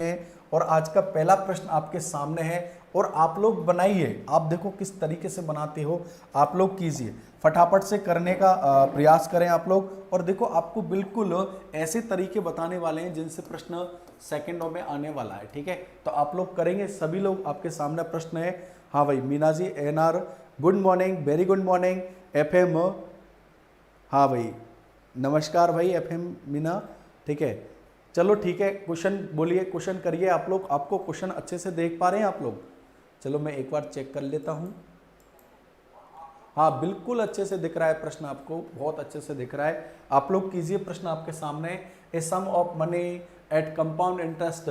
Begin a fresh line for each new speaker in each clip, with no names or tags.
और आज का पहला प्रश्न आपके सामने है और आप लोग बनाइए। आप देखो किस तरीके से बनाते हो, आप लोग कीजिए, फटाफट से करने का प्रयास करें आप लोग। और देखो आपको बिल्कुल ऐसे तरीके बताने वाले हैं जिनसे प्रश्न सेकंडों में आने वाला है, ठीक है। तो आप लोग करेंगे, सभी लोग, आपके सामने प्रश्न है। हाँ भाई Meena ji, NR good morning, very good morning. FM, हाँ भाई नमस्कार भाई एफएम मीना, ठीक है। चलो ठीक है, क्वेश्चन बोलिए, क्वेश्चन करिए आप लोग। आपको क्वेश्चन अच्छे से देख पा रहे हैं आप लोग? चलो मैं एक बार चेक कर लेता हूं। हाँ बिल्कुल अच्छे से दिख रहा है प्रश्न, आपको बहुत अच्छे से दिख रहा है। आप लोग कीजिए प्रश्न आपके सामने। A sum of money at compound interest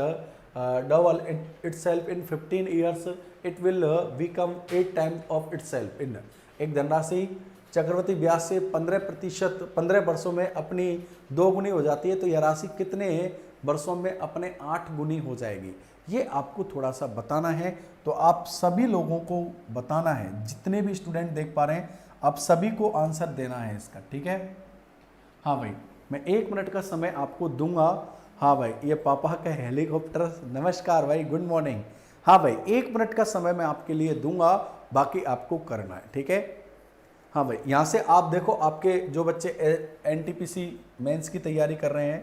double itself in 15 years, it will become 8 times of itself in. एक धनराशि चक्रवृद्धि ब्याज से 15% वर्षों में अपनी 2 गुनी हो जाती है, तो यह राशि कितने वर्षों में अपने 8 गुनी हो जाएगी, ये आपको थोड़ा सा बताना है। तो आप सभी लोगों को बताना है, जितने भी स्टूडेंट देख पा रहे हैं आप सभी को आंसर देना है इसका, ठीक है। हाँ भाई मैं 1 मिनट का समय आपको दूंगा। हाँ भाई ये पापा का हेलीकॉप्टर, नमस्कार भाई, गुड मॉर्निंग। हाँ भाई 1 मिनट का समय मैं आपके लिए दूंगा, बाकी आपको करना है, ठीक है। हाँ भाई यहाँ से आप देखो, आपके जो बच्चे एनटीपीसी मेंस की तैयारी कर रहे हैं,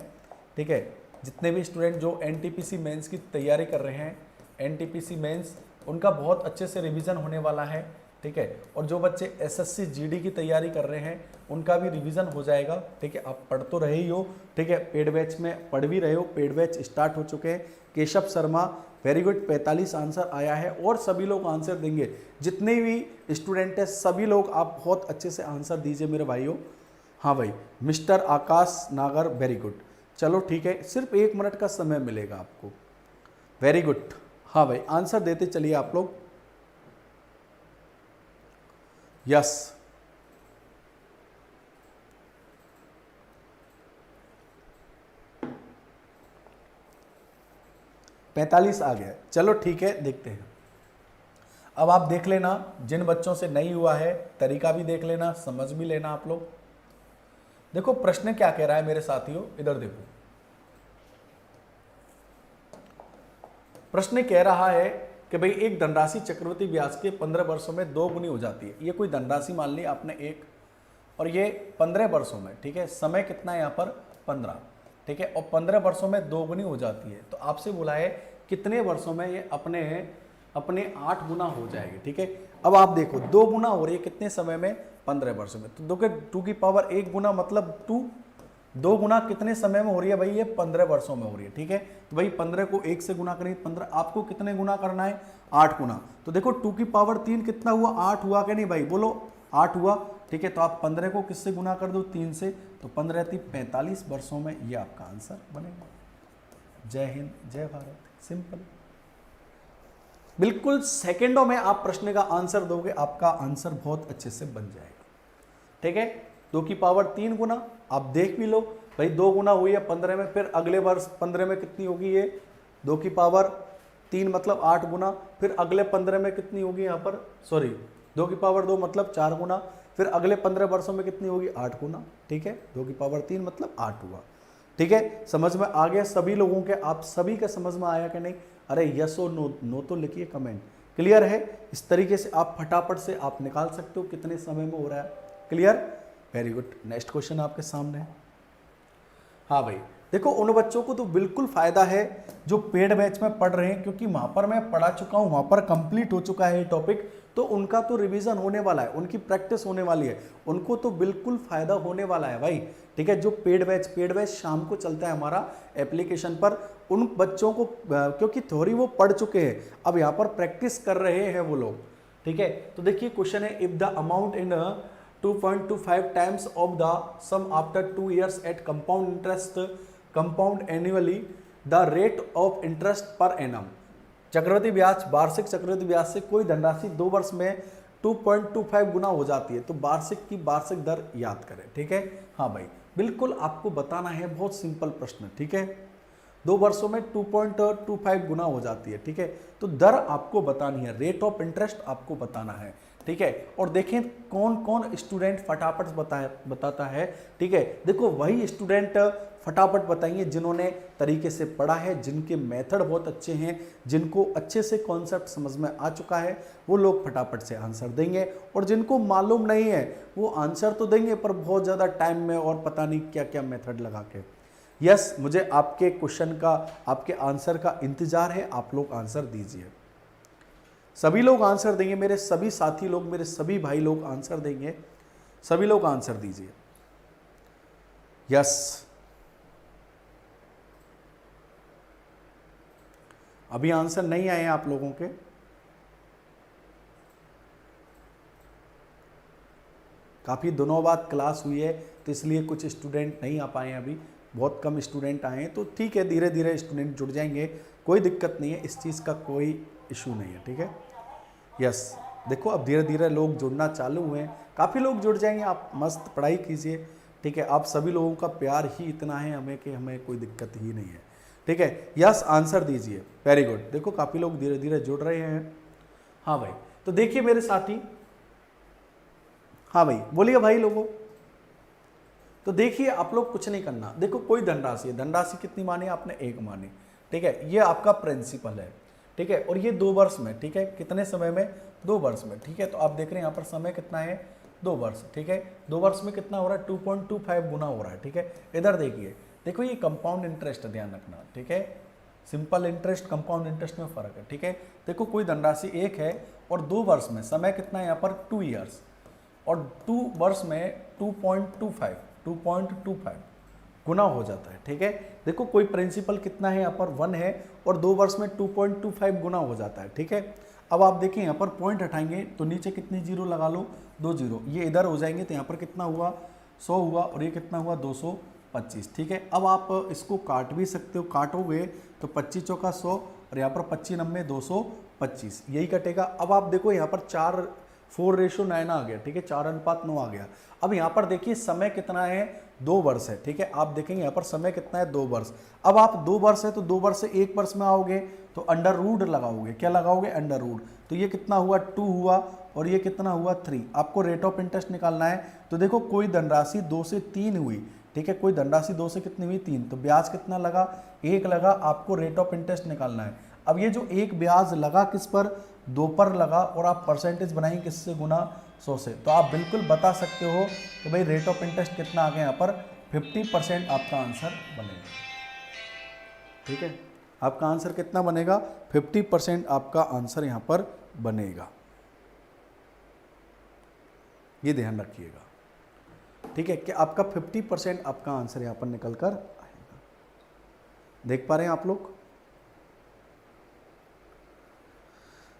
ठीक है, जितने भी स्टूडेंट जो एनटीपीसी मेंस की तैयारी कर रहे हैं, एनटीपीसी मेंस उनका बहुत अच्छे से रिवीजन होने वाला है, ठीक है। और जो बच्चे एसएससी जीडी की तैयारी कर रहे हैं उनका भी रिवीजन हो जाएगा, ठीक है। आप पढ़ तो रहे ही हो, ठीक है, पेड बैच में पढ़ भी रहे हो, पेड बैच स्टार्ट हो चुके हैं। Keshav Sharma very good, 45 answer आया है और सभी लोग आंसर देंगे, जितने भी स्टूडेंट है सभी लोग आप बहुत अच्छे से आंसर दीजिए मेरे भाइयों। हाँ भाई मिस्टर आकाश नागर वेरी गुड, चलो ठीक है, सिर्फ 1 मिनट का समय मिलेगा आपको, वेरी गुड। हाँ भाई आंसर देते चलिए आप लोग। यस 45 आ गया, चलो ठीक है, देखते हैं। अब आप देख लेना, जिन बच्चों से नहीं हुआ है तरीका भी देख लेना, समझ भी लेना आप लोग। देखो प्रश्न क्या कह रहा है मेरे साथियों, इधर देखो। प्रश्न कह रहा है कि भाई एक धनराशि चक्रवृद्धि ब्याज के 15 वर्षों में 2 गुनी हो जाती है। ये कोई धनराशि मान ली आपने एक, और ये 15 वर्षों में, ठीक है, समय कितना है यहाँ पर 15, ठीक है, और 15 वर्षों में 2 गुनी हो जाती है। तो आपसे बोला है कितने वर्षों में ये अपने 8 गुना हो जाएगी, ठीक है। अब आप देखो 2 गुना हो रही है कितने समय में, 15 वर्षों में। तो देखो 2 की पावर 1 गुना मतलब 2, 2 गुना कितने समय में हो रही है भाई, ये 15 वर्षों में हो रही है, ठीक है। तो भाई 15 को 1 से गुना करें, 15 आपको कितने गुना करना है, 8 गुना। तो देखो 2 की पावर 3 कितना हुआ, 8 हुआ कि नहीं भाई, बोलो 8 हुआ, ठीक है। तो आप 15 को किससे गुना कर दो, 3 से, तो 15 रहती 45 वर्षों में, ये आपका आंसर बनेगा। जय हिंद जय भारत, सिंपल, बिल्कुल सेकंडों में आप प्रश्न का आंसर दोगे, आपका आंसर बहुत अच्छे से बन जाएगा, ठीक है। 2 की पावर 3 गुना, आप देख भी लो भाई 2 गुना हुई है 15 में, फिर अगले वर्ष 15 में कितनी होगी, ये 2 की पावर 3 मतलब 8 गुना, फिर अगले 15 में कितनी होगी यहाँ पर, सॉरी 2 की पावर 2 मतलब 4 गुना, फिर अगले 15 वर्षों में कितनी होगी, 8 गुना, ठीक है। 2 की पावर 3 मतलब 8 हुआ, ठीक है। समझ में आ गया सभी लोगों के, आप सभी का समझ में आया कि नहीं? अरे यस और नो, नो तो लिखिए कमेंट, क्लियर है। इस तरीके से आप फटाफट से आप निकाल सकते हो कितने समय में हो रहा है, clear, very good. Next question आपके सामने है। हाँ भाई देखो उन बच्चों को तो बिल्कुल फायदा है जो पेड बैच में पढ़ रहे हैं, क्योंकि वहां पर मैं पढ़ा चुका हूं, वहां पर कंप्लीट हो चुका है ये टॉपिक, तो उनका तो रिवीजन होने वाला है, उनकी प्रैक्टिस होने वाली है, उनको तो बिल्कुल फायदा होने वाला है भाई, ठीक है। जो पेड बैच शाम को चलता है हमारा एप्लीकेशन पर, उन बच्चों को क्योंकि थ्योरी वो पढ़ चुके हैं, अब यहाँ पर प्रैक्टिस कर रहे हैं वो लोग, ठीक है। तो देखिए क्वेश्चन है, if the amount in 2.25 times of the sum after 2 years at compound interest compound annually the rate of interest per annum. चक्रवृद्धि ब्याज, वार्षिक चक्रवृद्धि ब्याज से कोई धनराशि 2 वर्ष में 2.25 गुना हो जाती है, तो वार्षिक की वार्षिक दर याद करें, ठीक है। हाँ भाई बिल्कुल आपको बताना है, बहुत सिंपल प्रश्न, ठीक है। 2 वर्षों में 2.25 गुना हो जाती है, ठीक है। तो दर आपको बतानी है, रेट ऑफ इंटरेस्ट आपको बताना है, ठीक है। और देखें कौन कौन स्टूडेंट फटाफट बताता है, ठीक है। देखो वही स्टूडेंट फटाफट बताइए, जिन्होंने तरीके से पढ़ा है, जिनके मेथड बहुत अच्छे हैं, जिनको अच्छे से कॉन्सेप्ट समझ में आ चुका है, वो लोग फटाफट से आंसर देंगे। और जिनको मालूम नहीं है वो आंसर तो देंगे पर बहुत ज़्यादा टाइम में और पता नहीं क्या क्या मेथड लगा के। यस, मुझे आपके क्वेश्चन का, आपके आंसर का इंतजार है। आप लोग आंसर दीजिए, सभी लोग आंसर देंगे, मेरे सभी साथी लोग, मेरे सभी भाई लोग आंसर देंगे, सभी लोग आंसर दीजिए। यस, अभी आंसर नहीं आए हैं आप लोगों के। काफ़ी दिनों बाद क्लास हुई है तो इसलिए कुछ स्टूडेंट नहीं आ पाए हैं, अभी बहुत कम स्टूडेंट आए हैं, तो ठीक है, धीरे धीरे स्टूडेंट जुड़ जाएंगे, कोई दिक्कत नहीं है, इस चीज़ का कोई इशू नहीं है, ठीक है। यस, देखो अब धीरे धीरे लोग जुड़ना चालू हुए हैं, काफ़ी लोग जुड़ जाएंगे, आप मस्त पढ़ाई कीजिए, ठीक है। आप सभी लोगों का प्यार ही इतना है हमें कि हमें कोई दिक्कत ही नहीं है, ठीक है। यस, आंसर दीजिए, वेरी गुड। देखो काफ़ी लोग धीरे धीरे जुड़ रहे हैं। हाँ भाई, तो देखिए मेरे साथी, हाँ भाई बोलिए भाई लोगों। तो देखिए आप लोग कुछ नहीं करना, देखो कोई धनराशि है, धनराशि कितनी मानी आपने, 1 मानी, ठीक है, ये आपका प्रिंसिपल है, ठीक है, और ये 2 वर्ष में, ठीक है, कितने समय में, 2 वर्ष में, ठीक है। तो आप देख रहे हैं यहाँ पर समय कितना है, 2 वर्ष, ठीक है, 2 वर्ष में कितना हो रहा है, 2.25 गुना हो रहा है, ठीक है। इधर देखिए, देखो ये कंपाउंड इंटरेस्ट, ध्यान रखना, ठीक है, सिंपल इंटरेस्ट कंपाउंड इंटरेस्ट में फर्क है, ठीक है। देखो कोई धनराशि 1 है और 2 वर्ष में समय कितना है यहाँ पर, 2 ईयर्स, और 2 वर्ष में 2.25 गुना हो जाता है, ठीक है। देखो कोई प्रिंसिपल कितना है यहाँ पर, 1 है, और 2 वर्ष में 2.25 गुना हो जाता है, ठीक है। अब आप देखिए यहाँ पर पॉइंट हटाएंगे तो नीचे कितनी जीरो लगा लो, 2 जीरो, ये इधर हो जाएंगे तो यहाँ पर कितना हुआ, 100 हुआ, और ये कितना हुआ, 225, ठीक है। अब आप इसको काट भी सकते हो, काटोगे तो 25 चौका 100, और यहाँ पर 25 नब्बे 225, यही कटेगा। अब आप देखो यहाँ पर 4:9 आ गया, ठीक है, 4:9 आ गया। अब यहाँ पर देखिए समय कितना है, 2 वर्ष है, ठीक है। आप देखेंगे यहाँ पर समय कितना है, 2 वर्ष। अब आप 2 वर्ष है तो 2 वर्ष से 1 वर्ष में आओगे तो अंडर रूट लगाओगे, क्या लगाओगे, अंडर रूट, तो ये कितना हुआ, 2 हुआ, और ये कितना हुआ, 3। आपको रेट ऑफ इंटरेस्ट निकालना है, तो देखो कोई धनराशि 2 से 3 हुई, ठीक है, कोई धनराशि 2 से कितनी हुई, 3, तो ब्याज कितना लगा, 1 लगा, आपको रेट ऑफ इंटरेस्ट निकालना है। अब ये जो 1 ब्याज लगा किस पर, 2 पर लगा, और आप परसेंटेज बनाएंगे किससे, गुना 100 से, तो आप बिल्कुल बता सकते हो कि भाई रेट ऑफ इंटरेस्ट कितना आ गया यहाँ पर, 50% आपका आंसर बनेगा, ठीक है। आपका आंसर कितना बनेगा, 50% आपका आंसर यहाँ पर बनेगा, ये ध्यान रखिएगा, ठीक है, कि आपका 50% आपका आंसर यहाँ पर निकल कर आएगा। देख पा रहे हैं आप लोग,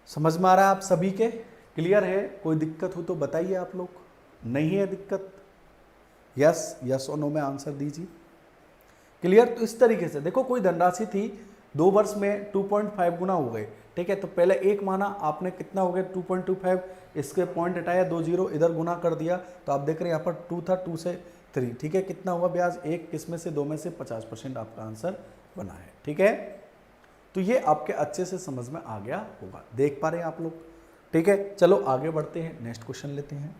समझ में आ रहा है आप सभी के, क्लियर है, कोई दिक्कत हो तो बताइए आप लोग, नहीं है दिक्कत, यस यस और नो में आंसर दीजिए, क्लियर। तो इस तरीके से देखो कोई धनराशि थी, 2 वर्ष में 2.5 गुना हो गए, ठीक है, तो पहले 1 माना आपने, कितना हो गया 2.25, इसके पॉइंट हटाया, 2 जीरो, इधर गुना कर दिया, तो आप देख रहे हैं यहाँ पर 2 था, 2 से 3, ठीक है, कितना हुआ ब्याज, 1, किसमें से, 2 में से, 50% आपका आंसर बना है, ठीक है। तो ये आपके अच्छे से समझ में आ गया होगा, देख पा रहे हैं आप लोग, ठीक है। चलो आगे बढ़ते हैं, नेक्स्ट क्वेश्चन लेते हैं।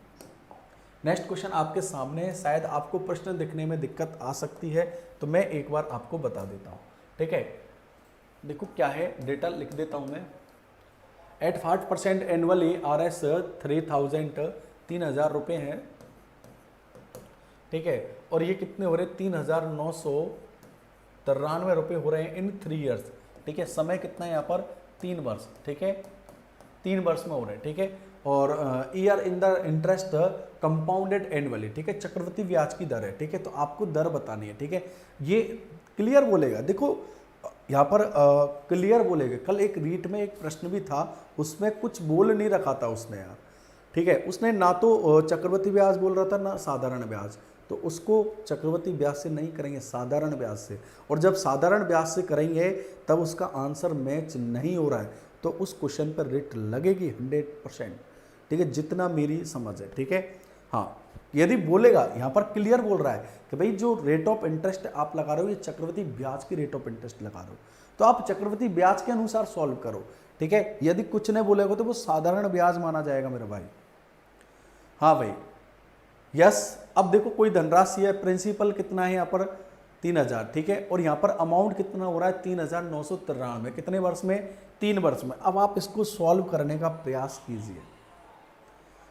नेक्स्ट क्वेश्चन आपके सामने है, शायद आपको प्रश्न दिखने में दिक्कत आ सकती है, तो मैं एक बार आपको बता देता हूँ, ठीक है। देखो क्या है, डेटा लिख देता हूँ मैं, एट 5% एनुअली RS 3,000 रुपये हैं, ठीक है, और ये कितने हो रहे, 3,993 रुपये हो रहे हैं इन 3 ईयर्स, ठीक है। समय कितना है यहाँ पर, 3 वर्ष, ठीक है, 3 वर्ष में हो रहे हैं, ठीक है। और year in the interest compounded annually, ठीक है, चक्रवृद्धि ब्याज की दर है, ठीक है, तो आपको दर बतानी है, ठीक है। ये क्लियर बोलेगा, देखो यहाँ पर क्लियर बोलेगा। कल एक रीट में एक प्रश्न भी था, उसमें कुछ बोल नहीं रखा था उसने यार, ठीक है, उसने ना तो चक्रवृद्धि ब्याज बोल रहा था ना साधारण ब्याज, तो उसको चक्रवृद्धि ब्याज से नहीं करेंगे, साधारण ब्याज से, और जब साधारण ब्याज से करेंगे तब उसका आंसर मैच नहीं हो रहा है तो उस क्वेश्चन पर रेट लगेगी 100%, ठीक है, जितना मेरी समझ है, ठीक है। हाँ, यदि बोलेगा, यहाँ पर क्लियर बोल रहा है कि भाई जो रेट ऑफ इंटरेस्ट आप लगा रहे हो ये चक्रवृद्धि ब्याज की रेट ऑफ इंटरेस्ट लगा रहे हो, तो आप चक्रवृद्धि ब्याज के अनुसार सॉल्व करो, ठीक है। यदि कुछ नहीं बोलेगा तो वो साधारण ब्याज माना जाएगा मेरे भाई। हाँ भाई, यस। अब देखो कोई धनराशि है, प्रिंसिपल कितना है यहाँ पर, 3,000, ठीक है। और यहाँ पर अमाउंट कितना हो रहा है 3,993, कितने वर्ष में, 3 वर्ष में। अब आप इसको सॉल्व करने का प्रयास कीजिए,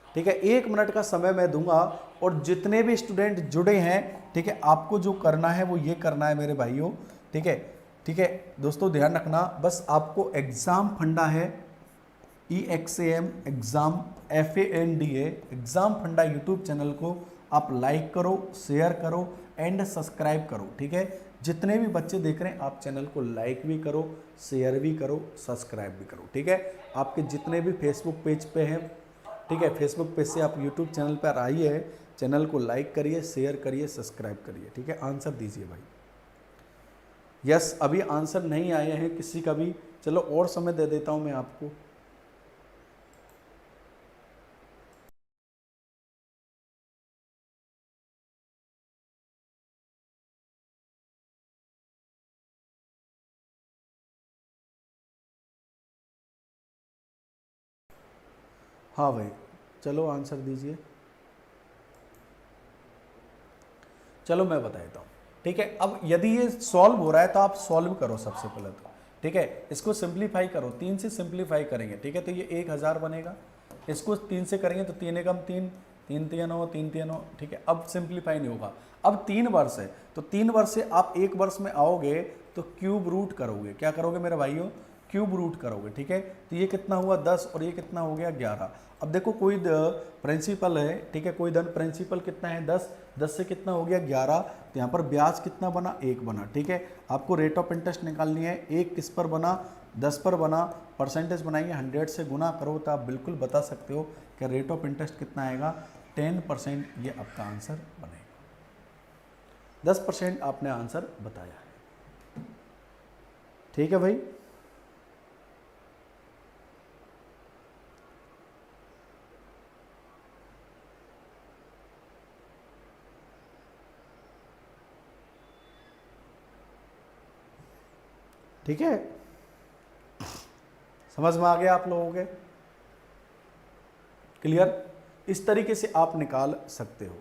ठीक है। 1 मिनट का समय मैं दूंगा और जितने भी स्टूडेंट जुड़े हैं, ठीक है, आपको जो करना है वो ये करना है मेरे भाइयों, ठीक है, ठीक है दोस्तों, ध्यान रखना। बस आपको एग्जाम फंडा है, EXAM एग्जाम FANDA एग्जाम फंडा यूट्यूब चैनल को आप लाइक करो, शेयर करो एंड सब्सक्राइब करो, ठीक है। जितने भी बच्चे देख रहे हैं आप चैनल को लाइक भी करो, शेयर भी करो, सब्सक्राइब भी करो, ठीक है। आपके जितने भी फेसबुक पेज पे हैं, ठीक है, फेसबुक पेज से आप यूट्यूब चैनल पर आइए, चैनल को लाइक करिए, शेयर करिए, सब्सक्राइब करिए, ठीक है। आंसर दीजिए भाई। यस, अभी आंसर नहीं आए हैं किसी का भी, चलो और समय दे देता हूं मैं आपको। हाँ भाई, चलो आंसर दीजिए। चलो मैं बता देता हूँ, ठीक है। अब यदि ये सॉल्व हो रहा है तो आप सॉल्व करो सबसे पहले तो, ठीक है। इसको सिंप्लीफाई करो, 3 से सिंप्लीफाई करेंगे, ठीक है। तो ये 1000 बनेगा, इसको 3 से करेंगे तो 3 एकम 3, 3 3 9, 3 3 9, ठीक है। अब सिंप्लीफाई नहीं होगा। अब 3 वर्ष है तो 3 वर्ष से आप 1 वर्ष में आओगे तो क्यूब रूट करोगे, क्या करोगे मेरे भाइयों, क्यूब रूट करोगे, ठीक है। तो ये कितना हुआ 10 और ये कितना हो गया 11। अब देखो कोई प्रिंसिपल है, ठीक है, कोई धन प्रिंसिपल कितना है 10, 10 से कितना हो गया 11। तो यहाँ पर ब्याज कितना बना 1 बना, ठीक है। आपको रेट ऑफ इंटरेस्ट निकालनी है, 1 किस पर बना 10 पर बना, परसेंटेज बनाइए 100 से गुना करो तो आप बिल्कुल बता सकते हो कि रेट ऑफ इंटरेस्ट कितना आएगा 10%, ये आपका आंसर बनेगा। 10% आपने आंसर बताया है, ठीक है भाई। ठीक है, समझ में आ गया आप लोगों के, क्लियर। इस तरीके से आप निकाल सकते हो,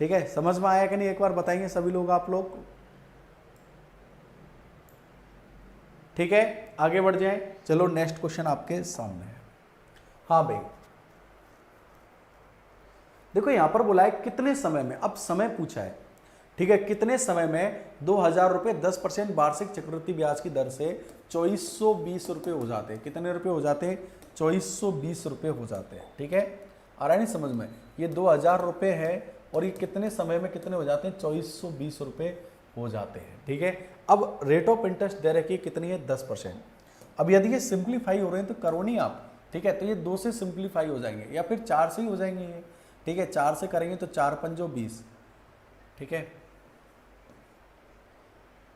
ठीक है। समझ में आया कि नहीं, एक बार बताएंगे सभी लोग आप लोग, ठीक है। आगे बढ़ जाएं, चलो नेक्स्ट क्वेश्चन आपके सामने है। हाँ भाई, देखो यहां पर बोला है कितने समय में, अब समय पूछा है, ठीक है। कितने समय में 2000 रुपये 10% वार्षिक चक्रवृद्धि ब्याज की दर से 2420 रुपये हो जाते हैं। कितने रुपये हो जाते हैं 2420 रुपये हो जाते हैं, ठीक है। आ रहा है नहीं समझ में, ये 2000 रुपये है और ये कितने समय में कितने हो जाते हैं 2420 रुपये हो जाते हैं, ठीक है। अब रेट ऑफ इंटरेस्ट दे रखी कितनी है 10%। अब यदि ये सिंप्लीफाई हो रहे हैं तो करो नहीं आप, ठीक है। तो ये 2 से सिंप्लीफाई हो जाएंगे या फिर 4 से ही हो जाएंगे ये, ठीक है। 4 से करेंगे तो 4 पंजो 20, ठीक है,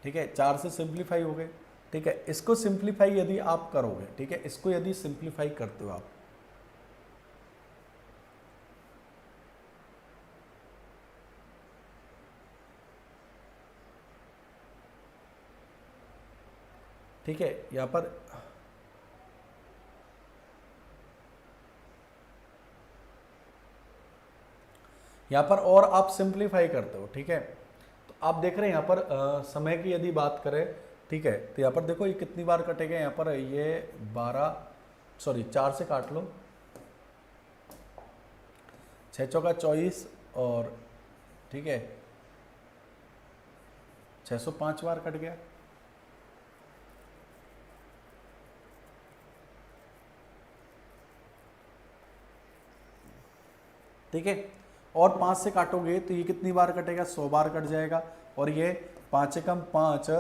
ठीक है। 4 से सिंप्लीफाई हो गए, ठीक है। इसको सिंप्लीफाई यदि आप करोगे, ठीक है, इसको यदि सिंप्लीफाई करते हो आप, ठीक है, यहां पर और आप सिंप्लीफाई करते हो, ठीक है। तो आप देख रहे हैं यहाँ पर समय की यदि बात करें, ठीक है, तो यहाँ पर देखो ये कितनी बार कटेगा, यहाँ पर ये 4 से काट लो, 6 चौका 24 और, ठीक है, 605 बार कट गया, ठीक है। और 5 से काटोगे तो ये कितनी बार कटेगा 100 बार कट जाएगा। और ये 5 एकम 5,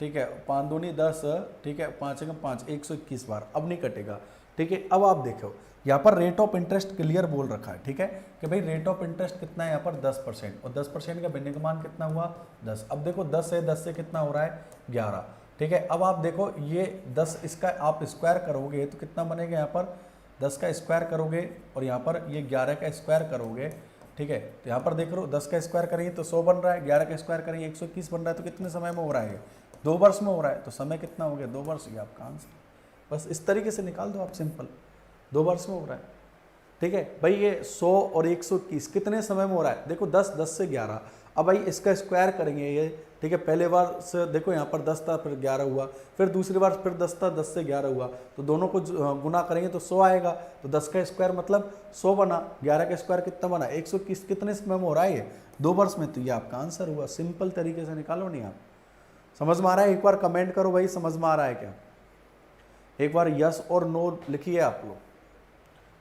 ठीक है, 5 दूनी 10, ठीक है, 5 एकम 5 121 बार, अब नहीं कटेगा, ठीक है। अब आप देखो यहाँ पर रेट ऑफ इंटरेस्ट क्लियर बोल रखा है, ठीक है, कि भाई रेट ऑफ इंटरेस्ट कितना है यहाँ पर 10% और 10% का भिन्न का मान कितना हुआ 10। अब देखो 10 है, 10 से कितना हो रहा है 11, ठीक है। अब आप देखो ये 10 इसका आप स्क्वायर करोगे तो कितना बनेगा, यहाँ पर 10 का स्क्वायर करोगे और यहाँ पर ये 11 का स्क्वायर करोगे, ठीक है। तो यहाँ पर देख लो 10 का स्क्वायर करेंगे तो 100 बन रहा है, 11 का स्क्वायर करेंगे 121 बन रहा है। तो कितने समय में हो रहा है 2 वर्ष में हो रहा है। तो समय कितना हो गया 2 वर्ष, ये आपका आंसर। बस इस तरीके से निकाल दो आप, सिंपल 2 वर्ष में हो रहा है, ठीक है भाई। ये 100 और 121 कितने समय में हो रहा है, देखो 10 10 से 11। अब भाई इसका स्क्वायर करेंगे ये, ठीक है, पहले बार से देखो यहाँ पर 10 था, फिर 11 हुआ, फिर दूसरी बार फिर 10 था, 10 से 11 हुआ, तो दोनों को गुना करेंगे तो 100 आएगा। तो 10 का स्क्वायर मतलब 100 बना, 11 का स्क्वायर कितना बना, 121। कितने समय में हो रहा है ये, 2 वर्ष में। तो ये आपका आंसर हुआ। सिंपल तरीके से निकालो नहीं आप। समझ में आ रहा है? एक बार कमेंट करो भाई, समझ में आ रहा है क्या? एक बार यस और नो लिखिए आप लोग।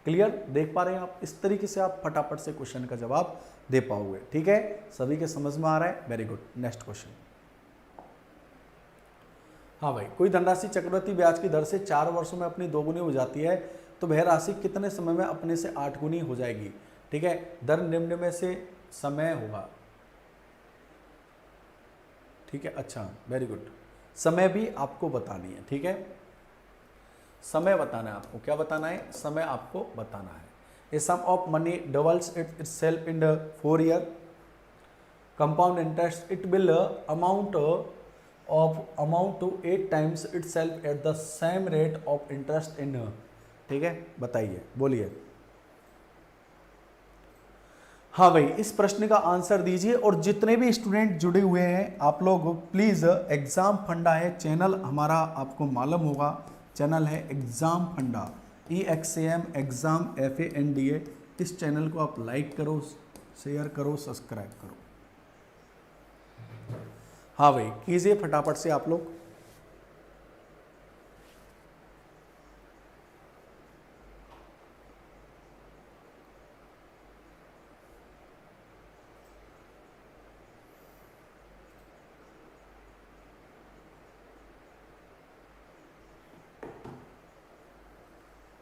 क्लियर? देख पा रहे हैं आप? इस तरीके से आप फटाफट से क्वेश्चन का जवाब दे पाओगे। ठीक है, सभी के समझ में आ रहा है? Very good. Next question. हाँ भाई, कोई धनराशि चक्रवृद्धि ब्याज की दर से 4 वर्षों में अपनी 2 गुनी हो जाती है, तो वह राशि कितने समय में अपने से 8 गुनी हो जाएगी? ठीक है, दर निम्न में से समय होगा। ठीक है, अच्छा, वेरी गुड। समय भी आपको बतानी है। ठीक है, समय बताना है आपको। क्या बताना है? समय आपको बताना है। A sum of money doubles itself in 4 year compound interest, it will amount to 8 times itself at the same rate of interest in। ठीक है, बताइए, बोलिए। हाँ भाई, इस प्रश्न का आंसर दीजिए। और जितने भी स्टूडेंट जुड़े हुए हैं आप लोग प्लीज, एग्जाम फंडा है चैनल हमारा, आपको मालूम होगा चैनल है एग्जाम फंडा, EXAM एग्जाम FANDA। इस चैनल को आप लाइक करो, शेयर करो, सब्सक्राइब करो। हाँ भाई, कीजिए फटाफट से आप लोग।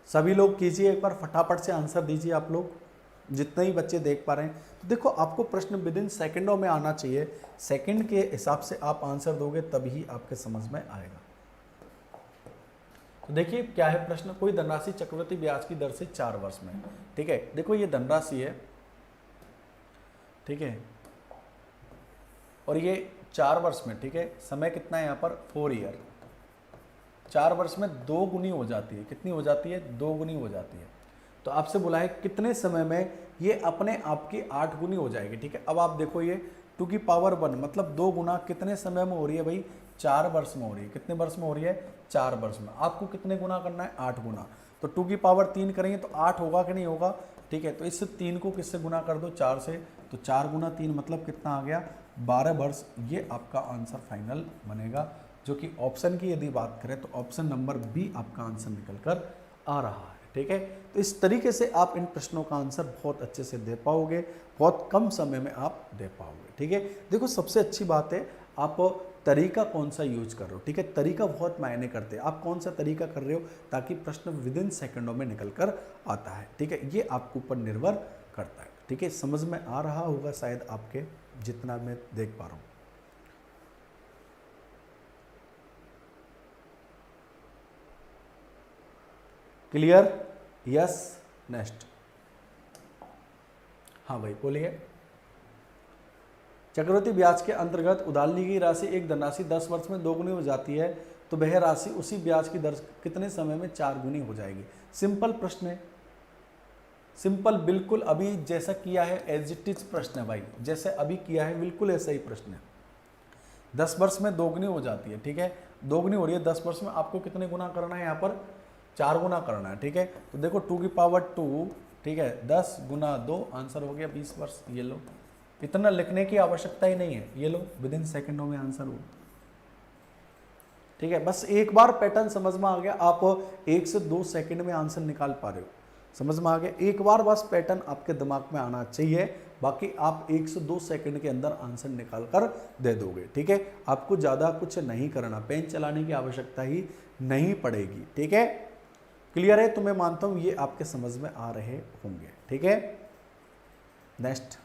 सभी लोग कीजिए एक बार, फटाफट से आंसर दीजिए आप लोग, जितने ही बच्चे देख पा रहे हैं। तो देखो, आपको प्रश्न विद इन सेकेंडों में आना चाहिए। सेकंड के हिसाब से आप आंसर दोगे तभी आपके समझ में आएगा। तो देखिए क्या है प्रश्न। कोई धनराशि चक्रवृद्धि ब्याज की दर से 4 वर्ष में। ठीक है, देखो ये धनराशि है, ठीक है, और ये 4 वर्ष में। ठीक है, समय कितना है यहाँ पर? 4 ईयर। 4 वर्ष में 2 गुनी हो जाती है। कितनी हो जाती है? 2 गुनी हो जाती है। तो आपसे बोला है कितने समय में ये अपने आप की 8 गुनी हो जाएगी। ठीक है, अब आप देखो ये 2 की पावर 1 मतलब 2 गुना कितने समय में हो रही है भाई? 4 वर्ष में हो रही है। कितने वर्ष में हो रही है? 4 वर्ष में। आपको कितने गुना करना है? 8 गुना। तो 2 की पावर 3 करेंगे तो 8 होगा कि नहीं होगा? ठीक है, तो इस 3 को किससे गुना कर दो? 4 से। तो 4 गुना 3 मतलब कितना आ गया? 12 वर्ष। ये आपका आंसर फाइनल बनेगा, जो कि ऑप्शन की यदि बात करें तो ऑप्शन नंबर बी आपका आंसर निकल कर आ रहा है। ठीक है, तो इस तरीके से आप इन प्रश्नों का आंसर बहुत अच्छे से दे पाओगे, बहुत कम समय में आप दे पाओगे। ठीक है, देखो सबसे अच्छी बात है आप तरीका कौन सा यूज कर रहे हो। ठीक है, तरीका बहुत मायने करते हैं। आप कौन सा तरीका कर रहे हो ताकि प्रश्न विद इन सेकेंडों में निकल कर आता है। ठीक है, ये आपके ऊपर निर्भर करता है। ठीक है, समझ में आ रहा होगा शायद आपके, जितना मैं देख पा रहा हूँ। क्लियर? यस। नेक्स्ट। हाँ भाई बोलिए। चक्रवृद्धि ब्याज के अंतर्गत उधार ली गई राशि एक धनराशि 10 वर्ष में 2 गुनी हो जाती है, तो वह राशि उसी ब्याज की दर कितने समय में 4 गुनी हो जाएगी? सिंपल प्रश्न है, सिंपल, बिल्कुल अभी जैसा किया है एज इट इज प्रश्न है भाई, जैसे अभी किया है बिल्कुल ऐसा ही प्रश्न है। 10 वर्ष में 2 गुनी हो जाती है। ठीक है, 2 गुनी हो रही है 10 वर्ष में, आपको कितने गुना करना है? यहाँ पर 4 गुना करना है। ठीक है, तो देखो 2 की पावर 2, ठीक है, 10 गुना 2, आंसर हो गया 20 वर्ष। ये लो, इतना लिखने की आवश्यकता ही नहीं है, ये लो विद इन सेकेंडों में आंसर हो। ठीक है, बस एक बार पैटर्न समझ में आ गया, आप 1 से 2 सेकंड में आंसर निकाल पा रहे हो। समझ में आ गया? एक बार बस पैटर्न आपके दिमाग में आना चाहिए, बाकी आप 1 से 2 सेकंड के अंदर आंसर निकाल कर दे दोगे। ठीक है, आपको ज़्यादा कुछ नहीं करना, पेन चलाने की आवश्यकता ही नहीं पड़ेगी। ठीक है, क्लियर है? तो मैं मानता हूं ये आपके समझ में आ रहे होंगे। ठीक है, नेक्स्ट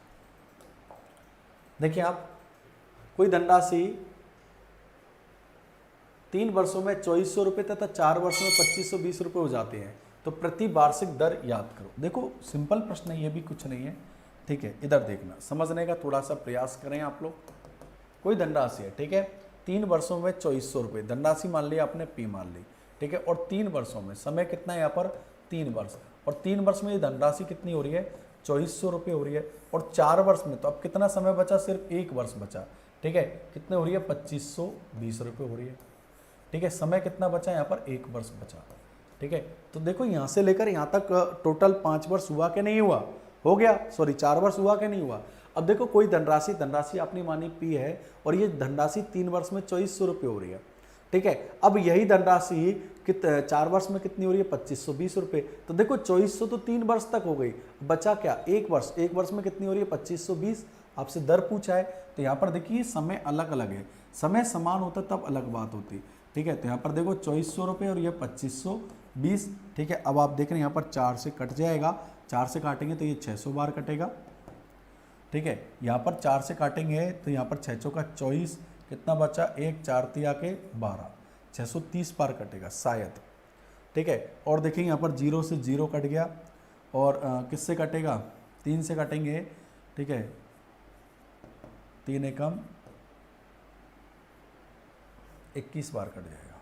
देखिए आप, कोई धनराशि 3 वर्षों में 2400 रुपये तथा 4 वर्षों में 2520 रुपये हो जाते हैं, तो प्रति वार्षिक दर याद करो। देखो सिंपल प्रश्न है, ये भी कुछ नहीं है। ठीक है, इधर देखना, समझने का थोड़ा सा प्रयास करें आप लोग। कोई धनराशि है, ठीक है, 3 वर्षों में 2400 रुपये धनराशि मान ली आपने, पी मान ली। ठीक है, और 3 वर्षों में समय कितना है यहाँ पर? 3 वर्ष। और 3 वर्ष में ये धनराशि कितनी हो रही है? 2400 रुपये हो रही है, और 4 वर्ष में तो अब कितना समय बचा, सिर्फ 1 वर्ष बचा, ठीक है, कितने हो रही है 2520 रुपये हो रही है, ठीक है, समय कितना बचा यहाँ पर 1 वर्ष बचा, ठीक है। तो देखो यहाँ से लेकर यहाँ तक टोटल 5 वर्ष हुआ कि नहीं हुआ, हो गया, सॉरी 4 वर्ष हुआ कि नहीं हुआ। अब देखो कोई धनराशि अपनी मानी पी है, और ये धनराशि 3 वर्ष में 2400 रुपये हो रही है, ठीक है। अब यही धनराशि 4 वर्ष में कितनी हो रही है 2520 रुपये। तो देखो 2400 तो 3 वर्ष तक हो गई, बचा क्या 1 वर्ष, 1 वर्ष में कितनी हो रही है 2520। आपसे दर पूछा है, तो यहाँ पर देखिए समय अलग अलग है, समय समान होता तब अलग बात होती, ठीक है। तो यहाँ पर देखो 2400 रुपये और ये 2520, ठीक है। अब आप देख रहे हैं यहाँ पर 4 से कट जाएगा, 4 से काटेंगे तो ये 600 बार कटेगा, ठीक है। यहाँ पर 4 से काटेंगे तो यहाँ पर 6 चौका 24, कितना बचा 1 4 तिया के 12, 630 बार कटेगा शायद, ठीक है। और देखेंगे यहाँ पर 0 से 0 कट गया, और किससे कटेगा 3 से काटेंगे, ठीक है, 3 एकम 21 बार कट जाएगा,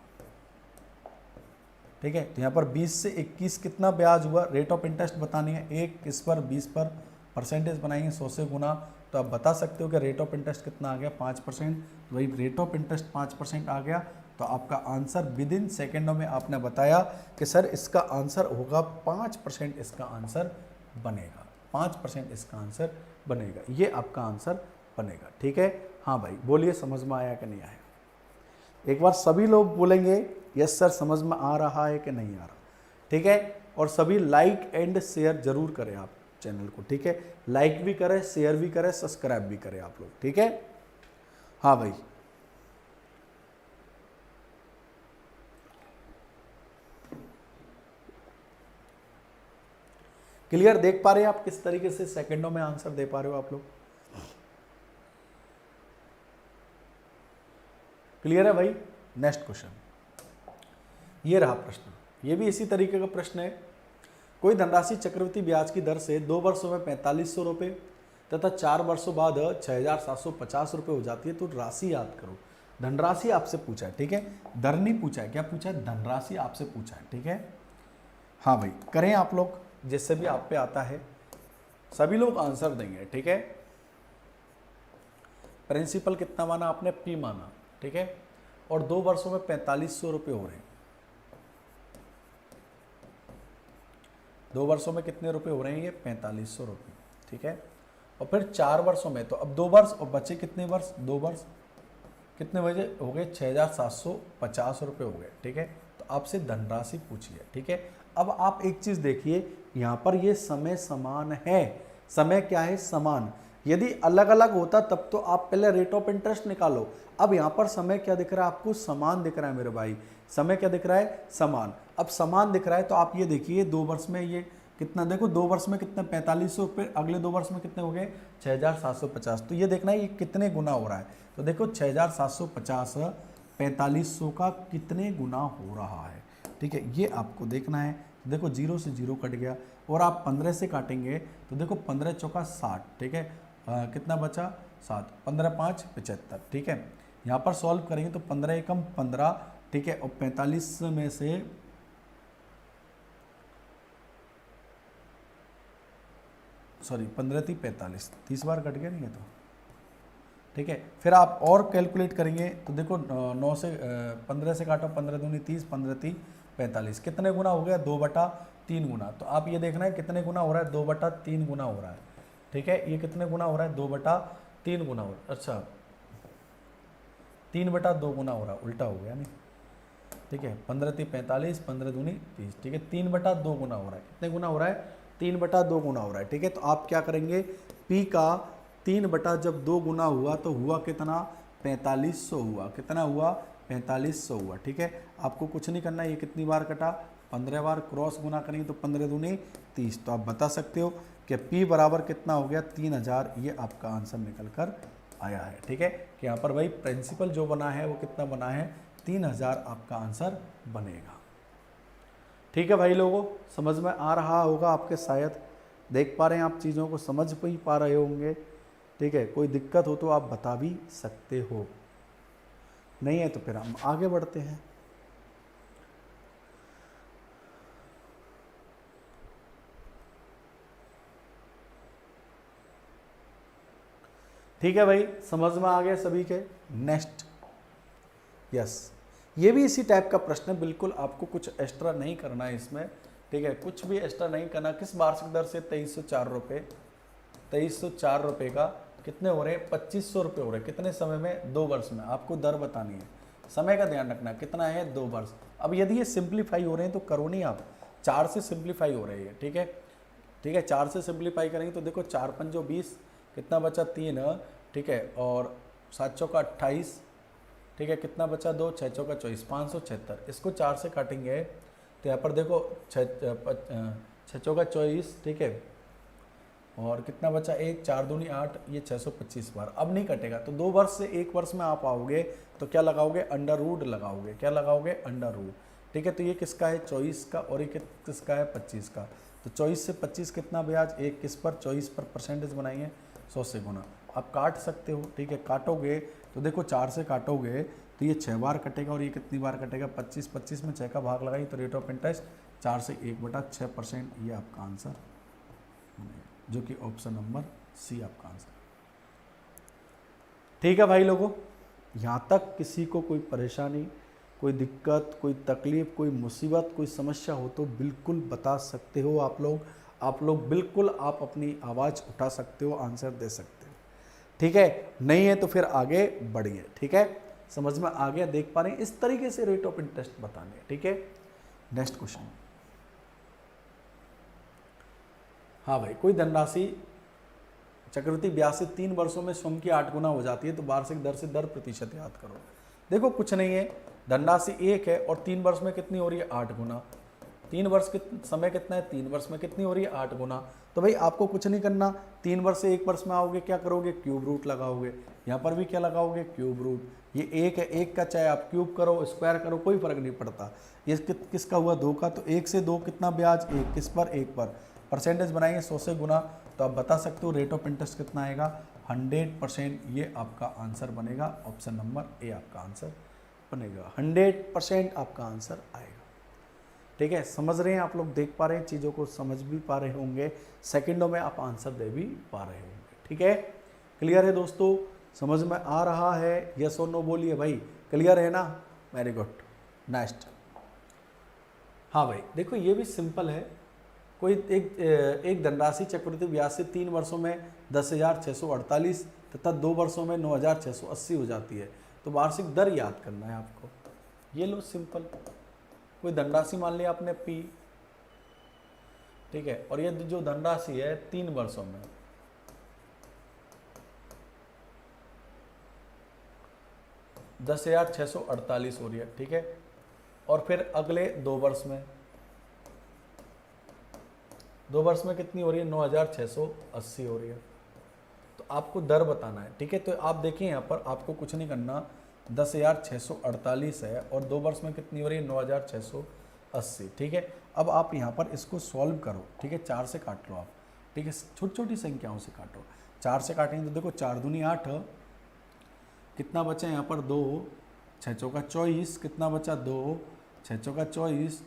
ठीक है। तो यहाँ पर 20 से 21 कितना ब्याज हुआ, रेट ऑफ इंटरेस्ट बतानी है, 1 किस पर 20 पर, परसेंटेज बनाएंगे 100 से गुना, तो आप बता सकते हो कि रेट ऑफ इंटरेस्ट कितना आ गया 5%, वही रेट ऑफ इंटरेस्ट 5% आ गया। तो आपका आंसर विद इन सेकेंडों में आपने बताया कि सर इसका आंसर होगा 5%, इसका आंसर बनेगा 5%, इसका आंसर बनेगा, ये आपका आंसर बनेगा, ठीक है। हाँ भाई बोलिए समझ में आया कि नहीं आया, एक बार सभी लोग बोलेंगे यस सर समझ में आ रहा है कि नहीं आ रहा, ठीक है। और सभी लाइक एंड शेयर जरूर करें आप चैनल को, ठीक है, लाइक भी करें, शेयर भी करें, सब्सक्राइब भी करें आप लोग, ठीक है। हाँ भाई क्लियर देख पा रहे हैं आप किस तरीके से सेकंडों में आंसर दे पा रहे हो आप लोग, क्लियर है भाई। नेक्स्ट क्वेश्चन, ये रहा प्रश्न, ये भी इसी तरीके का प्रश्न है। कोई धनराशि चक्रवृद्धि ब्याज की दर से 2 वर्षों में 4500 रुपये तथा 4 वर्षों बाद 6750 रुपये हो जाती है, तो राशि याद करो। धनराशि आपसे पूछा है, ठीक है, दर नहीं पूछा है, क्या पूछा है धनराशि आपसे पूछा है, ठीक है। हाँ भाई करें आप लोग, जिससे भी आप पे आता है सभी लोग आंसर देंगे, ठीक है। प्रिंसिपल कितना माना आपने, पी माना, ठीक है, और 2 वर्षों में 4500 रुपये हो रहे हैं, 2 वर्षों में कितने रुपए हो रहे हैं, ये 4500 रुपये, ठीक है। और फिर 4 वर्षों में, तो अब 2 वर्ष और बचे कितने वर्ष, 2 वर्ष कितने बजे हो गए 6750 रुपये हो गए, ठीक है। तो आपसे धनराशि पूछी है, ठीक है। अब आप एक चीज़ देखिए, यहाँ पर ये समय समान है, समय क्या है समान, यदि अलग अलग होता तब तो आप पहले रेट ऑफ इंटरेस्ट निकालो। अब यहाँ पर समय क्या दिख रहा है आपको, समान दिख रहा है मेरे भाई, समय क्या दिख रहा है समान। अब समान दिख रहा है तो आप ये देखिए 2 वर्ष में ये कितना, देखो 2 वर्ष में कितना 4500 रुपये, अगले 2 वर्ष में कितने हो गए 6750, तो ये देखना है ये कितने गुना हो रहा है। तो देखो 6750 4500 का कितने गुना हो रहा है, ठीक है, ये आपको देखना है। देखो 0 से 0 कट गया, और आप 15 से काटेंगे तो देखो 15 चौका 60, ठीक है, कितना बचा 7, 15 5 75, ठीक है। यहाँ पर सॉल्व करेंगे तो 15 एकम 15, ठीक है, और 45 में से सॉरी 15 थी 45, 30 बार कट गया नहीं है तो, ठीक है। फिर आप और कैलकुलेट करेंगे तो देखो 9 से 15 से काटो, 15 दूनी 30, 15 थी 45, कितने गुना हो गया 2/3 गुना। तो आप ये देखना है कितने गुना हो रहा है, 2/3 गुना हो रहा है, ठीक है। ये कितने गुना हो रहा है 2/3 गुना हो रहा है, अच्छा 3/2 गुना हो रहा है, उल्टा हो गया नहीं, ठीक है। 15 थी 45, 15 दूनी 30, ठीक है, 3/2 गुना हो रहा है, कितने गुना हो रहा है 3/2 गुना हो रहा है, ठीक है। तो आप क्या करेंगे, P का 3/2 गुना हुआ तो हुआ कितना 4500 हुआ, कितना हुआ 4500 हुआ, ठीक है। आपको कुछ नहीं करना, ये कितनी बार कटा 15 बार, क्रॉस गुना करेंगे तो 15 दूनी 30, तो आप बता सकते हो कि P बराबर कितना हो गया 3000, ये आपका आंसर निकल कर आया है, ठीक है। कि यहाँ पर भाई प्रिंसिपल जो बना है वो कितना बना है 3000 आपका आंसर बनेगा, ठीक है भाई। लोगों समझ में आ रहा होगा आपके, शायद देख पा रहे हैं आप चीज़ों को, समझ भी पा रहे होंगे, ठीक है। कोई दिक्कत हो तो आप बता भी सकते हो, नहीं है तो फिर हम आगे बढ़ते हैं। ठीक है भाई, समझ में आ गया सभी के। नेक्स्ट, यस, ये भी इसी टाइप का प्रश्न है, बिल्कुल आपको कुछ एक्स्ट्रा नहीं करना है इसमें, ठीक है, कुछ भी एक्स्ट्रा नहीं करना। किस वार्षिक दर से 2304 रुपये, 2304 रुपये का कितने हो रहे हैं, 2500 रुपये हो रहे हैं, कितने समय में, 2 वर्ष में। आपको दर बतानी है, समय का ध्यान रखना, कितना है, 2 वर्ष। अब यदि ये सिंप्लीफाई हो रहे हैं तो करो नहीं आप, 4 से सिंप्लीफाई हो रही है, ठीक है, ठीक है, 4 से सिंप्लीफाई करेंगे तो देखो 4 पंजो 20, कितना बचा 3, ठीक है, और 7 चौका 28, ठीक है, कितना बचा 2, 6 चौका 24, 576। इसको 4 से काटेंगे तो यहाँ पर देखो 6 चौका 24, ठीक है, और कितना बचा 1, 4 दूनी 8, ये 625 बार। अब नहीं कटेगा तो 2 वर्ष से 1 वर्ष में आप आओगे तो क्या लगाओगे, अंडर रूट लगाओगे, क्या लगाओगे, अंडर रूट, ठीक है। तो ये किसका है, 24 का, और ये किसका है, 25 का। तो 24 से 25 कितना ब्याज, 1 किस पर, 24 पर, परसेंटेज बनाइए 100 से गुना। आप काट सकते हो, ठीक है, काटोगे तो देखो 4 से काटोगे तो ये 6 बार कटेगा, और ये कितनी बार कटेगा, 25, 25 में 6 का भाग लगाइए तो रेट ऑफ इंटरेस्ट 4 से 1/6%, ये आपका आंसर, जो कि ऑप्शन नंबर सी आपका आंसर। ठीक है भाई लोगों, यहाँ तक किसी को कोई परेशानी, कोई दिक्कत, कोई तकलीफ, कोई मुसीबत, कोई समस्या हो तो बिल्कुल बता सकते हो आप लोग बिल्कुल आप अपनी आवाज़ उठा सकते हो, आंसर दे सकते हो, ठीक है। नहीं है तो फिर आगे बढ़िए, ठीक है, समझ में आ गया, देख पा रहे हैं, इस तरीके से रेट ऑफ इंटरेस्ट बताने, ठीक है। नेक्स्ट क्वेश्चन, हाँ भाई, कोई धनराशि चक्रवृद्धि ब्याज से 3 वर्षों में स्वयं की 8 गुना हो जाती है तो वार्षिक दर से दर प्रतिशत याद करो। देखो कुछ नहीं है, धनराशि 1 है और 3 वर्ष में कितनी हो रही है, 8 गुना। 3 वर्ष समय कितना है, 3 वर्ष में कितनी हो रही है, 8 गुना। तो भाई आपको कुछ नहीं करना, 3 वर्ष से 1 वर्ष में आओगे, क्या करोगे, क्यूब रूट लगाओगे। यहाँ पर भी क्या लगाओगे, क्यूब रूट। ये 1 है, 1 का चाहे आप क्यूब करो, स्क्वायर करो, कोई फर्क नहीं पड़ता। ये किसका हुआ, 2 का, तो 1 से 2 कितना ब्याज, 1 किस पर, 1 पर। परसेंटेज बनाएंगे 100 से गुना, तो आप बता सकते हो रेट ऑफ इंटरेस्ट कितना आएगा, 100%। ये आपका आंसर बनेगा, ऑप्शन नंबर ए आपका आंसर बनेगा, 100% आपका आंसर आएगा, ठीक है। समझ रहे हैं आप लोग, देख पा रहे हैं, चीज़ों को समझ भी पा रहे होंगे, सेकंडों में आप आंसर दे भी पा रहे होंगे, ठीक है। क्लियर है दोस्तों, समझ में आ रहा है, यस और नो बोलिए भाई, क्लियर है ना, वेरी गुड। नेक्स्ट, हाँ भाई देखो ये भी सिंपल है। कोई एक धनराशि चक्रवृद्धि ब्याज से 3 वर्षों में 10,648 तथा 2 वर्षों में 9,680 हो जाती है तो वार्षिक दर याद करना है आपको। ये लो सिंपल, कोई धनराशि मान लिया आपने P, ठीक है, और ये जो धनराशि है 3 वर्षों में, $10,648 हो रही है, ठीक है, और फिर अगले 2 वर्ष में, 2 वर्ष में कितनी हो रही है, 9,680 हो रही है। तो आपको दर बताना है, ठीक है। तो आप देखिए यहाँ पर आपको कुछ नहीं करना, 10,648 है और 2 वर्ष में कितनी हो रही है, 9,680, ठीक है। अब आप यहाँ पर इसको सॉल्व करो, ठीक है, 4 से काट लो आप, ठीक है, छोटी छोटी संख्याओं से काटो। 4 से काटेंगे तो देखो 4 दूनी 8, कितना बचा यहाँ पर 2, 6 चौका 24, कितना बचा 2, 6 चौका 24,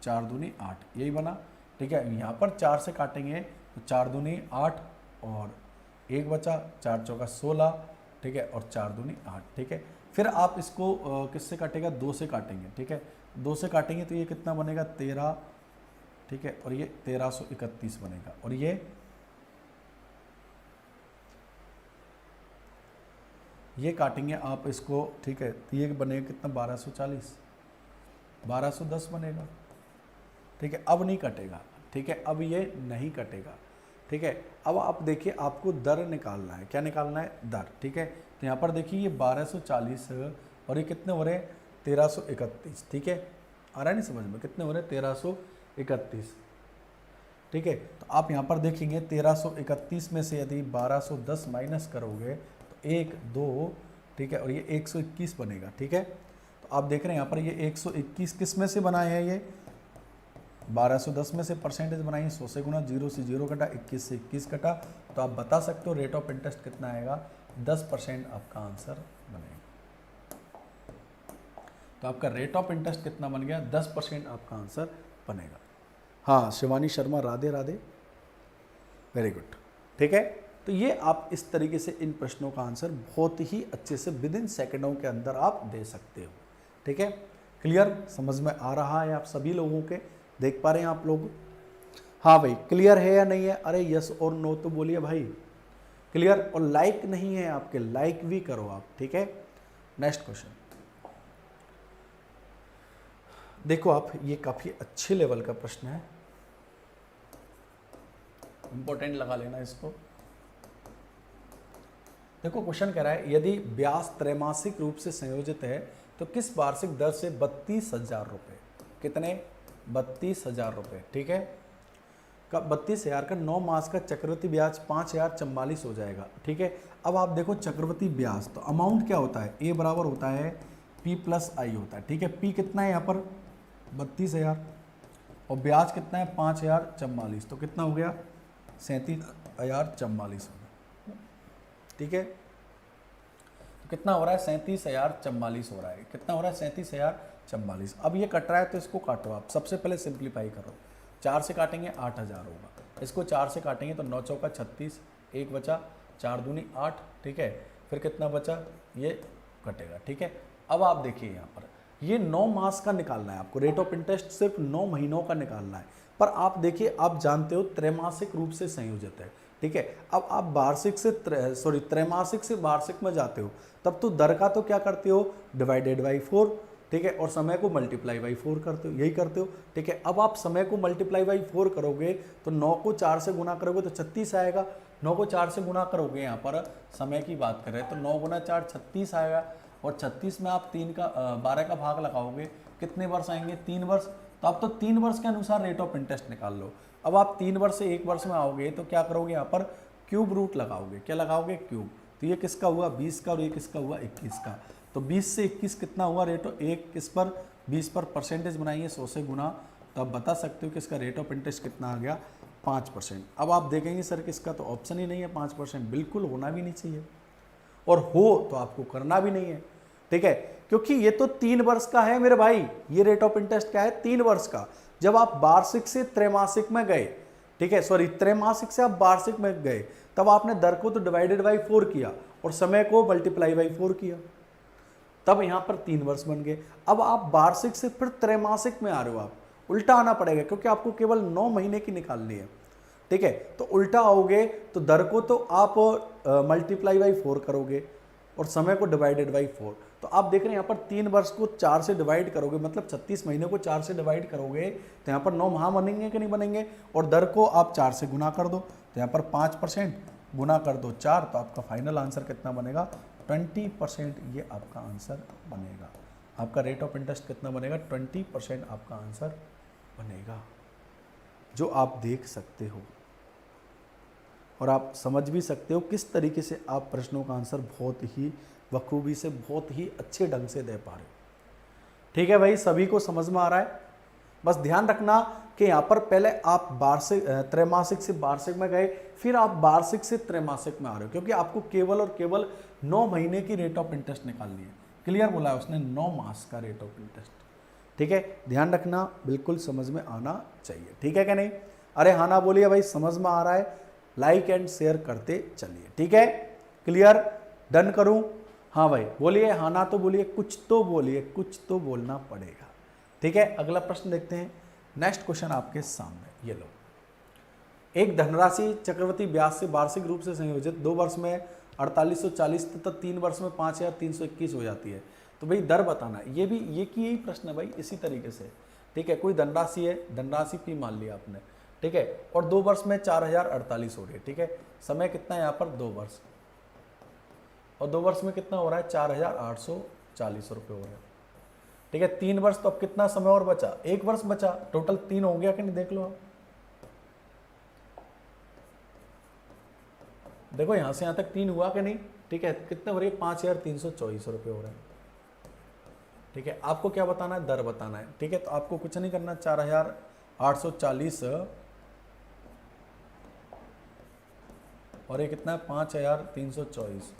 4 दूनी 8, यही बना, ठीक है। यहाँ पर 4 से काटेंगे तो 4 दूनी 8 और 1 बचा, 4 चौका 16, ठीक है, और 4 दूनी 8, ठीक है। फिर आप इसको किससे काटेगा, 2 से काटेंगे, ठीक है। 2 से काटेंगे तो ये कितना बनेगा, 13, ठीक है, और ये 1331 बनेगा, और ये काटेंगे आप इसको, ठीक है, तो ये बनेगा कितना, 1240, 1210 बनेगा, ठीक है। अब नहीं कटेगा, ठीक है, अब ये नहीं कटेगा, ठीक है। अब आप देखिए आपको दर निकालना है, क्या निकालना है, दर, ठीक है। तो यहाँ पर देखिए ये 1240 और ये कितने हो रहे हैं, 1331, ठीक है, आ रहा है नहीं समझ में, कितने हो रहे हैं, 1331, ठीक है। तो आप यहाँ पर देखेंगे 1331 में से यदि 1210 माइनस करोगे तो 1, 2, ठीक है, और ये 121 बनेगा, ठीक है। तो आप देख रहे हैं यहाँ पर ये 121 किस में से बनाए हैं, ये 1210 में से परसेंटेज बनाइए, 100 से गुना, 0 से 0 कटा, 21 से 21 कटा, तो आप बता सकते हो रेट ऑफ इंटरेस्ट कितना आएगा, 10% आपका आंसर बनेगा। तो आपका रेट ऑफ इंटरेस्ट कितना बन गया, 10% आपका आंसर बनेगा। हाँ शिवानी शर्मा, राधे राधे, वेरी गुड, ठीक है। तो ये आप इस तरीके से इन प्रश्नों का आंसर बहुत ही अच्छे से विद इन सेकेंडों के अंदर आप दे सकते हो। ठीक है, क्लियर, समझ में आ रहा है आप सभी लोगों के, देख पा रहे हैं आप लोग? हाँ भाई, क्लियर है या नहीं है? अरे यस और नो तो बोलिए भाई। क्लियर? और लाइक नहीं है आपके, लाइक भी करो आप। ठीक है, नेक्स्ट क्वेश्चन देखो आप, ये काफी अच्छे लेवल का प्रश्न है, इंपॉर्टेंट लगा लेना इसको। देखो क्वेश्चन कह रहा है यदि ब्याज त्रैमासिक रूप से संयोजित है तो किस वार्षिक दर से 32,000 रुपये, कितने? 32,000 रुपये। ठीक है, का 32,000 का 9 मास का चक्रवृद्धि ब्याज 5,044 हो जाएगा। ठीक है, अब आप देखो चक्रवृद्धि ब्याज, तो अमाउंट क्या होता है? ए बराबर होता है पी प्लस आई होता है। ठीक है, पी कितना है यहाँ पर? 32,000 और ब्याज कितना है? 5,044, तो कितना हो गया? 37,044 हो गया। ठीक है, तो कितना हो रहा है? 37,044 हो रहा है। कितना हो रहा है? 37,044। अब ये कट रहा है तो इसको काटो आप, सबसे पहले सिंप्लीफाई करो। 4 से काटेंगे 8,000 होगा, इसको 4 से काटेंगे तो 9 चौका 36, 1 बचा, 4 दूनी 8। ठीक है, फिर कितना बचा? ये कटेगा। ठीक है, अब आप देखिए यहाँ पर ये 9 मास का निकालना है आपको, रेट ऑफ इंटरेस्ट सिर्फ 9 महीनों का निकालना है। पर आप देखिए, आप जानते हो त्रैमासिक रूप से संयोजित है। ठीक है, अब आप वार्षिक से त्रैमासिक से वार्षिक में जाते हो, तब तो दर का तो क्या करते हो? Divided by 4। ठीक है, और समय को मल्टीप्लाई बाई 4 करते हो, यही करते हो। ठीक है, अब आप समय को मल्टीप्लाई बाई 4 करोगे तो 9 को 4 से गुना करोगे तो 36 आएगा। 9 को 4 से गुना करोगे, यहाँ पर समय की बात करें तो 9 गुना 4 36 आएगा, और 36 में आप 12 का भाग लगाओगे, कितने वर्ष आएंगे? 3 वर्ष। तो आप तो 3 वर्ष के अनुसार रेट ऑफ इंटरेस्ट निकाल लो। अब आप 3 वर्ष से 1 वर्ष में आओगे तो क्या करोगे? यहाँ पर क्यूब रूट लगाओगे। क्या लगाओगे? क्यूब। तो ये किसका हुआ? 20 का, और ये किसका हुआ? 21 का। तो 20 से 21 कितना हुआ? रेट ऑफ एक किस पर? 20 पर परसेंटेज बनाइए 100 से गुना, तो आप बता सकते हो कि इसका रेट ऑफ इंटरेस्ट कितना आ गया? 5%। अब आप देखेंगे सर किसका, तो ऑप्शन ही नहीं है 5%, बिल्कुल होना भी नहीं चाहिए, और हो तो आपको करना भी नहीं है। ठीक है, क्योंकि ये तो 3 वर्ष का है मेरे भाई, ये रेट ऑफ इंटरेस्ट क्या है? 3 वर्ष का। जब आप वार्षिक से त्रैमासिक में गए, ठीक है, सॉरी त्रैमासिक से आप वार्षिक में गए, तब आपने दर को तो डिवाइडेड बाई 4 किया और समय को मल्टीप्लाई बाई 4 किया, तब यहां पर 3 वर्ष बन गए। अब आप वार्षिक से फिर त्रैमासिक में आ रहे हो, आप उल्टा आना पड़ेगा क्योंकि आपको केवल 9 महीने की निकालनी है। ठीक है, तो उल्टा आओगे तो दर को तो आप मल्टीप्लाई बाई 4 करोगे और समय को डिवाइडेड बाई 4। तो आप देख रहे हैं यहाँ पर 3 वर्ष को 4 से डिवाइड करोगे, मतलब 36 महीने को 4 से डिवाइड करोगे तो यहाँ पर 9 माह बनेंगे कि नहीं बनेंगे, और दर को आप 4 से गुना कर दो, तो यहाँ पर 5% गुना कर दो 4, तो आपका फाइनल आंसर कितना बनेगा? 20%। ये आपका आंसर बनेगा। आपका रेट ऑफ इंटरेस्ट कितना बनेगा? 20% आपका आंसर बनेगा, जो आप देख सकते हो और आप समझ भी सकते हो किस तरीके से आप प्रश्नों का आंसर बहुत ही बखूबी से, बहुत ही अच्छे ढंग से दे पा रहे हो। ठीक है भाई, सभी को समझ में आ रहा है? बस ध्यान रखना कि यहाँ पर पहले आप वार्षिक त्रैमासिक से वार्षिक में गए, फिर आप वार्षिक से त्रैमासिक में आ रहे हो, क्योंकि आपको केवल और केवल 9 महीने की रेट ऑफ इंटरेस्ट निकालनी है। क्लियर बोला है उसने, 9 मास का रेट ऑफ इंटरेस्ट। ठीक है, ध्यान रखना, बिल्कुल समझ में आना चाहिए। ठीक है क्या नहीं? अरे हाँ ना बोलिए भाई, समझ में आ रहा है? लाइक एंड शेयर करते चलिए। ठीक है, क्लियर? डन करूं? हाँ भाई बोलिए, हाँ ना तो बोलिए, कुछ तो बोलिए, कुछ तो बोलना पड़ेगा। ठीक है, अगला प्रश्न देखते हैं। नेक्स्ट क्वेश्चन आपके सामने, ये लो। एक धनराशि चक्रवृद्धि ब्याज से वार्षिक रूप से संयोजित 2 वर्ष में 4840 तथा 3 वर्ष में 5321 हो जाती है, तो भाई दर बताना है। ये भी ये की यही प्रश्न है भाई, इसी तरीके से। ठीक है, कोई धनराशि है, धनराशि पी मान लिया आपने, ठीक है, और 2 वर्ष में 4048 हो रही है। ठीक है, समय कितना है यहाँ पर? 2 वर्ष, और 2 वर्ष में कितना हो रहा है? 4840 रुपये हो रहे हैं। ठीक है, 3 वर्ष, तो अब कितना समय और बचा? 1 वर्ष बचा, टोटल 3 हो गया कि नहीं? देख लो आप, देखो यहां से यहां तक 3 हुआ कि नहीं? ठीक है, कितने हो रही है? 5324 रुपये हो रहे हैं। ठीक है, आपको क्या बताना है? दर बताना है। ठीक है, तो आपको कुछ नहीं करना, 4840 और ये कितना है? 5324।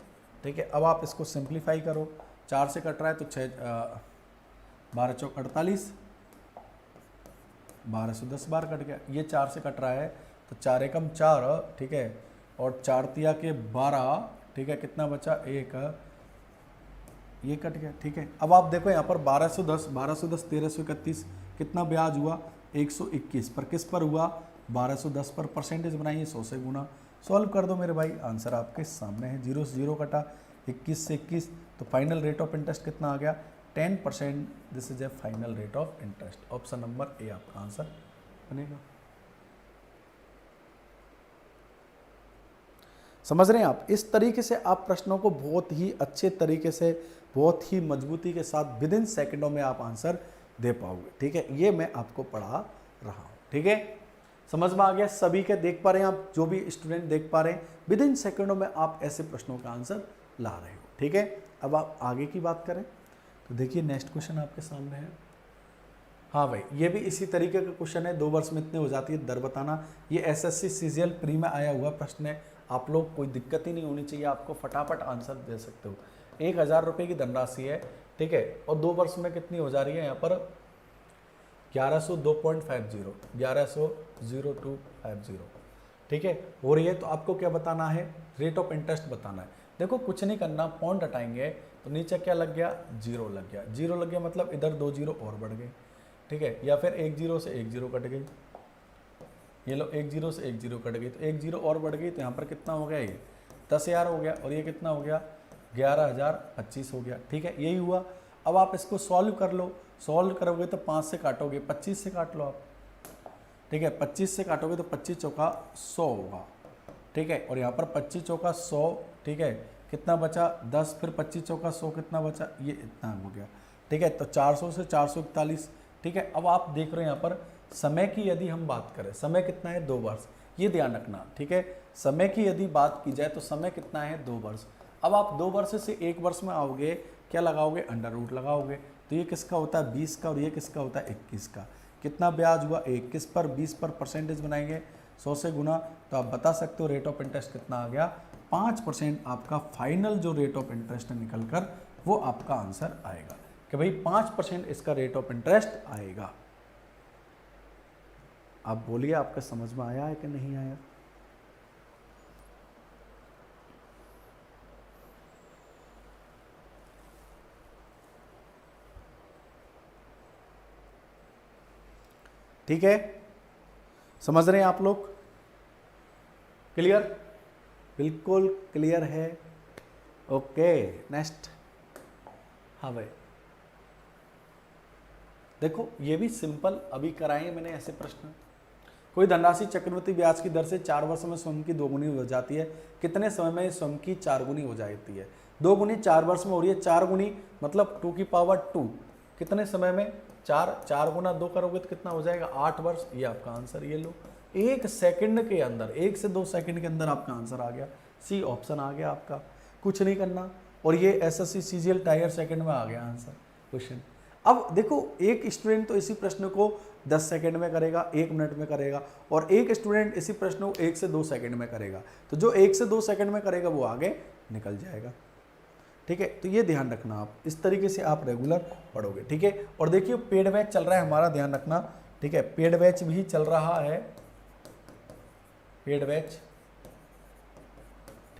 ठीक है, अब आप इसको सिंप्लीफाई करो, 4 से कट रहा है तो 12 चौक 48, 12 से 10 बार कट गया। ये 4 से कट रहा है तो 4 एकम 4, ठीक है, और 4 तिया के 12, ठीक है, कितना बचा 1, ये कट गया, ठीक है। अब आप देखो यहाँ पर 1210, 1331, कितना ब्याज हुआ 121 पर, किस पर हुआ 1210 पर। परसेंटेज बनाइए 100 से गुना, सॉल्व कर दो मेरे भाई, आंसर आपके सामने है। 0 से 0 कटा, 21 से 21, तो फाइनल रेट ऑफ इंटरेस्ट कितना आ गया 10%। This is A final rate of interest. Option number A आपका आंसर बनेगा। समझ रहे हैं आप? इस तरीके से आप प्रश्नों को बहुत ही अच्छे तरीके से, बहुत ही मजबूती के साथ विद इन सेकेंडों में आप आंसर दे पाओगे, ठीक है। ये मैं आपको पढ़ा रहा हूँ, ठीक है। समझ में आ गया सभी के? देख पा रहे हैं आप, जो भी स्टूडेंट देख पा रहे हैं, विद इन सेकेंडों में आप ऐसे प्रश्नों का आंसर ला रहे हो, ठीक है। अब आप आगे की बात करें तो देखिए नेक्स्ट क्वेश्चन आपके सामने है। हाँ भाई, ये भी इसी तरीके का क्वेश्चन है, 2 वर्ष में इतने हो जाती है दर बताना। ये एसएससी सीजीएल प्री में आया हुआ प्रश्न है। आप लोग कोई दिक्कत ही नहीं होनी चाहिए, आपको फटाफट आंसर दे सकते हो। 1000 रुपये की धनराशि है, ठीक है, और 2 वर्ष में कितनी हो जा रही है यहाँ पर 1102.50, 1102.50, ठीक है, हो रही है। तो आपको क्या बताना है, रेट ऑफ इंटरेस्ट बताना है। देखो कुछ नहीं करना, पॉइंट हटाएंगे तो नीचे क्या लग गया 0 लग गया, 0 लग गया मतलब इधर 2 0 और बढ़ गए, ठीक है, या फिर 1 0 से 1 0 कट गई, ये लो 1 0 से 1 0 कट गई, तो 1 0 और बढ़ गई, तो यहाँ पर कितना हो गया ये 10,000 हो गया, और ये कितना हो गया 11,025 हो गया, ठीक है, यही हुआ। अब आप इसको सॉल्व कर लो, सॉल्व करोगे तो 5 से काटोगे, 25 से काट लो आप, ठीक है, 25 से काटोगे तो 25 चौका 100 होगा, ठीक है, और यहाँ पर 25 चौका 100, ठीक है, कितना बचा 10, फिर 25 चौका 100 कितना बचा, ये इतना हो गया, ठीक है, तो 400 से 441, ठीक है। अब आप देख रहे हो यहाँ पर समय की यदि हम बात करें, समय कितना है 2 वर्ष, ये ध्यान रखना, ठीक है। समय की यदि बात की जाए तो समय कितना है 2 वर्ष। अब आप 2 वर्ष से 1 वर्ष में आओगे, क्या लगाओगे अंडर रूट लगाओगे, तो ये किसका होता है 20 का, और ये किसका होता है 21 का। कितना ब्याज हुआ 21 पर, 20 पर, परसेंटेज बनाएंगे 100 से गुना, तो आप बता सकते हो रेट ऑफ इंटरेस्ट कितना आ गया 5%। आपका फाइनल जो रेट ऑफ इंटरेस्ट निकल कर वो आपका आंसर आएगा कि भाई 5% इसका रेट ऑफ इंटरेस्ट आएगा। आप बोलिए आपका समझ में आया है कि नहीं आया? ठीक है, समझ रहे हैं आप लोग? क्लियर? बिल्कुल क्लियर है। Okay, next. हाँ भाई, देखो ये भी सिंपल अभी कराए मैंने ऐसे प्रश्न। कोई धनराशि चक्रवृद्धि ब्याज की दर से 4 वर्ष में स्वयं की 2 गुनी हो जाती है, कितने समय में स्वयं की 4 गुनी हो जाती है? 2 गुनी 4 वर्ष में हो रही है, 4 गुनी मतलब 2 की पावर 2, कितने समय में 4 गुना 2 करोगे तो कितना हो जाएगा 8 वर्ष। ये आपका आंसर, ये लो 1 सेकंड के अंदर, 1 से 2 सेकंड के अंदर आपका आंसर आ गया, सी ऑप्शन आ गया आपका, कुछ नहीं करना। और ये एसएससी सीजीएल टाइगर सेकंड में आ गया आंसर क्वेश्चन। अब देखो एक स्टूडेंट तो इसी प्रश्न को 10 सेकंड में करेगा, 1 मिनट में करेगा, और एक स्टूडेंट इसी प्रश्न को 1 से 2 सेकंड में करेगा। तो जो 1 से 2 सेकंड में करेगा वो आगे निकल जाएगा, ठीक है। तो ये ध्यान रखना, आप इस तरीके से आप रेगुलर पढ़ोगे, ठीक है। और देखिए पेड बैच चल रहा है हमारा, ध्यान रखना, ठीक है, पेड बैच भी चल रहा है, पेड बैच